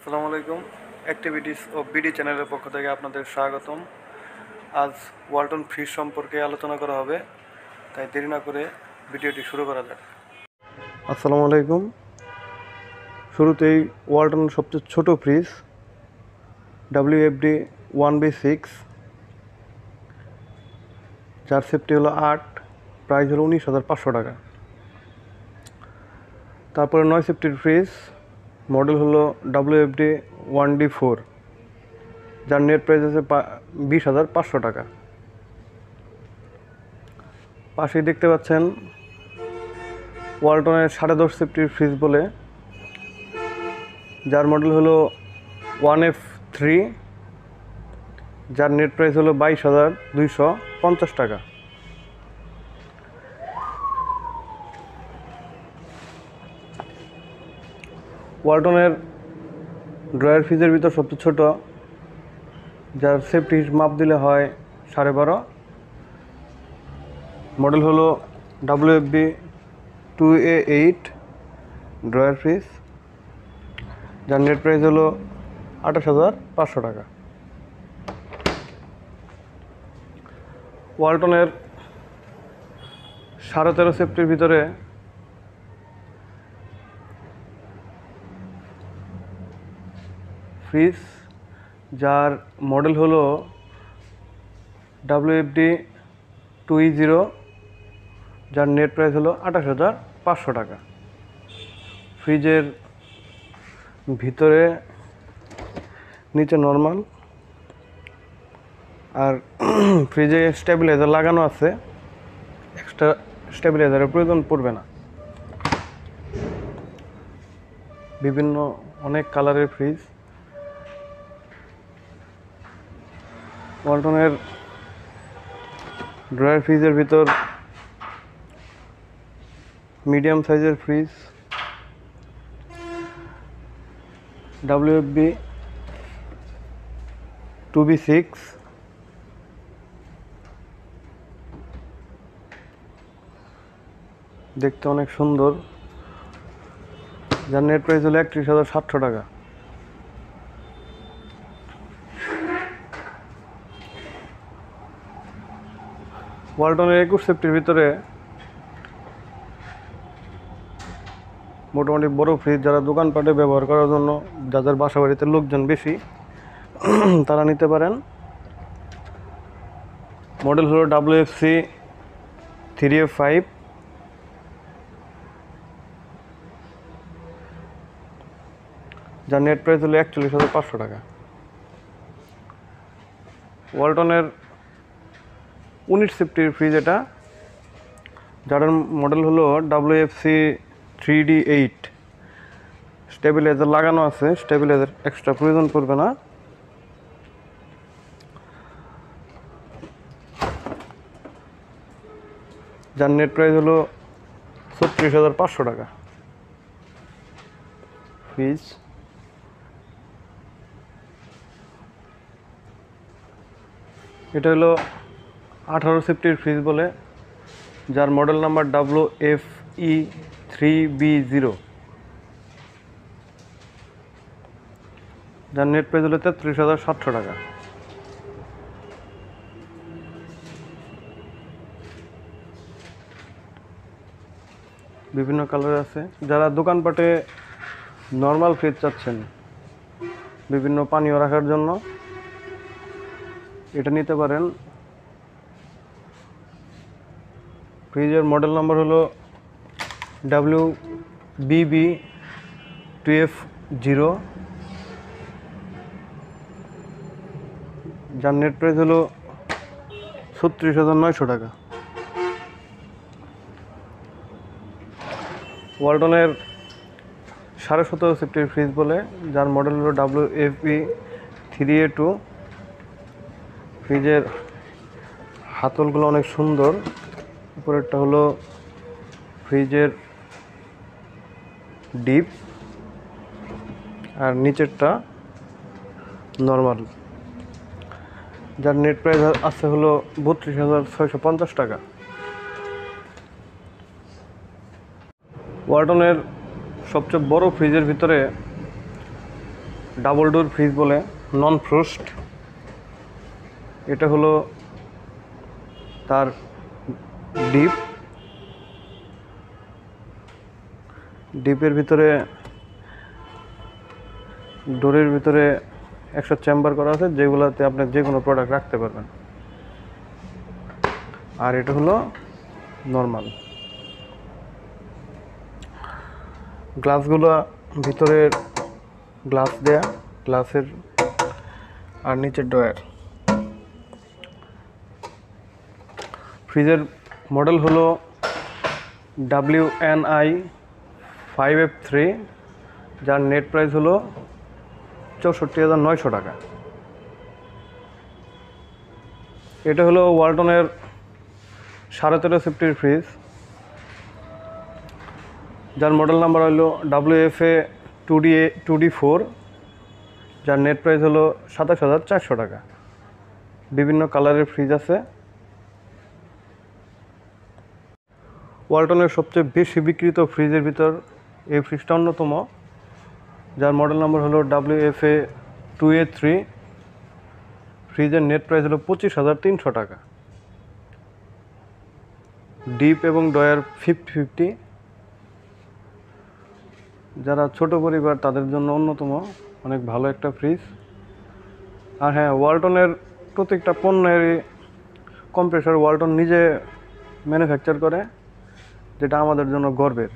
আসসালামু আলাইকুম। অ্যাক্টিভিটিস ও বিডি চ্যানেলের পক্ষ থেকে আপনাদের স্বাগতম। আজ ওয়ালটন ফ্রিজ সম্পর্কে আলোচনা করা হবে, তাই দেরি না করে ভিডিওটি শুরু করা যাক। আসসালামু আলাইকুম। শুরুতেই ওয়ালটনের সবচেয়ে ছোট ফ্রিজ WFD 1B6, যার সেফটি হলো 8, প্রাইস হলো 19,500 টাকা। তারপরে 9 সেফটির ফ্রিজ, মডেল হলো WFD 1D4, যার নেট প্রাইস আছে 20,500 টাকা। পাশেই দেখতে পাচ্ছেন ওয়ালটনের 10.5 সেফটির ফ্রিজ বলে, যার মডেল হলো 1F3, যার নেট প্রাইস হলো 22,250 টাকা। ওয়ালটনের ড্রয়ার ফ্রিজের ভিতর সবচেয়ে ছোট, যার সেফটি মাপ দিলে হয় 12.5, মডেল হলো WFB 2A8 ড্রয়ার ফ্রিজ, যার নেট প্রাইস হলো 28,500 টাকা। ওয়ালটনের 13.5 সেফটির ভিতরে ফ্রিজ, যার মডেল হলো WFD 2E0, যার নেট প্রাইস হলো 28,500 টাকা। ফ্রিজের ভিতরে নিচে নর্মাল, আর ফ্রিজে স্টেবিলাইজার লাগানো আছে, এক্সট্রা স্টেবিলাইজারের প্রয়োজন পড়বে না। বিভিন্ন অনেক কালারের ফ্রিজ। ওয়ালটনের ড্রয়ার ফ্রিজের ভিতর মিডিয়াম সাইজের ফ্রিজ WFB 2B6, দেখতে অনেক সুন্দর, যার নেট প্রাইস হলো 31,700 টাকা। ওয়ালটনের 21 সেফটির ভিতরে মোটামুটি বড় ফ্রিজ, যারা দোকানপাটে ব্যবহার করার জন্য, যাদের বাসা বাড়িতে লোকজন বেশি, তারা নিতে পারেন। মডেল হলো WFC 3A5, যার নেট প্রাইস হলো 41,500 টাকা। ওয়ালটনের 19 সেফটির ফ্রিজ এটা, যার মডেল হলো WFC 3D8, স্টেবিলাইজার লাগানো আছে, স্টেবিলাইজার এক্সট্রা প্রয়োজন পড়বে না। যার নেট প্রাইস হলো 36,500 টাকা। ফ্রিজ এটা হলো 18 সেফটির ফ্রিজ বলে, যার মডেল নাম্বার WFE 3B0, যার নেট প্রাইস হলো 33,700 টাকা। বিভিন্ন কালার আছে। যারা দোকানপাটে নর্মাল ফ্রিজ চাচ্ছেন বিভিন্ন পানীয় রাখার জন্য, এটা নিতে পারেন। ফ্রিজের মডেল নাম্বার হলো WBB 2F0, যার নেট প্রাইস হলো 36,900 টাকা। ওয়ালটনের 17.5 সেফটির ফ্রিজ বলে, যার মডেল হলো WFE 3A2, ফ্রিজের হাতলগুলো অনেক সুন্দর। উপরেরটা হলো ফ্রিজের ডিপ, আর নিচেরটা নর্মাল, যার নেট প্রাইস আছে হলো 32,650 টাকা। ওয়ালটনের সবচেয়ে বড় ফ্রিজের ভিতরে ডাবল ডোর ফ্রিজ বলে, নন ফ্রোস্ট। এটা হলো তার ডিপের ভিতরে, ডোরের ভিতরে একটা চেম্বার করা আছে যেগুলোতে আপনি যে কোনো প্রোডাক্ট রাখতে পারবেন। আর এটা হলো নর্মাল। গ্লাসগুলো ভিতরে গ্লাস দেয়া, গ্লাসের আর নিচের ডয়ার। ফ্রিজের মডেল হলো WNI 5F3, যার নেট প্রাইস হলো 64,900 টাকা। এটা হলো ওয়ালটনের 13.5 সেফটির ফ্রিজ, যার মডেল নাম্বার হলো WFA 2D4, যার নেট প্রাইস হলো 27,400 টাকা। বিভিন্ন কালারের ফ্রিজ আছে। ওয়ালটনের সবচেয়ে বেশি বিক্রিত ফ্রিজের ভিতর এই ফ্রিজটা অন্যতম, যার মডেল নাম্বার হলো WFA 2A3। ফ্রিজের নেট প্রাইস হলো 25,300 টাকা। ডিপ এবং ডয়ার 50-50। যারা ছোট পরিবার তাদের জন্য অন্যতম অনেক ভালো একটা ফ্রিজ। আর হ্যাঁ, ওয়ালটনের প্রত্যেকটা পণ্যের কম্প্রেসর ওয়ালটন নিজে ম্যানুফ্যাকচার করে, যেটা আমাদের জন্য গর্বের।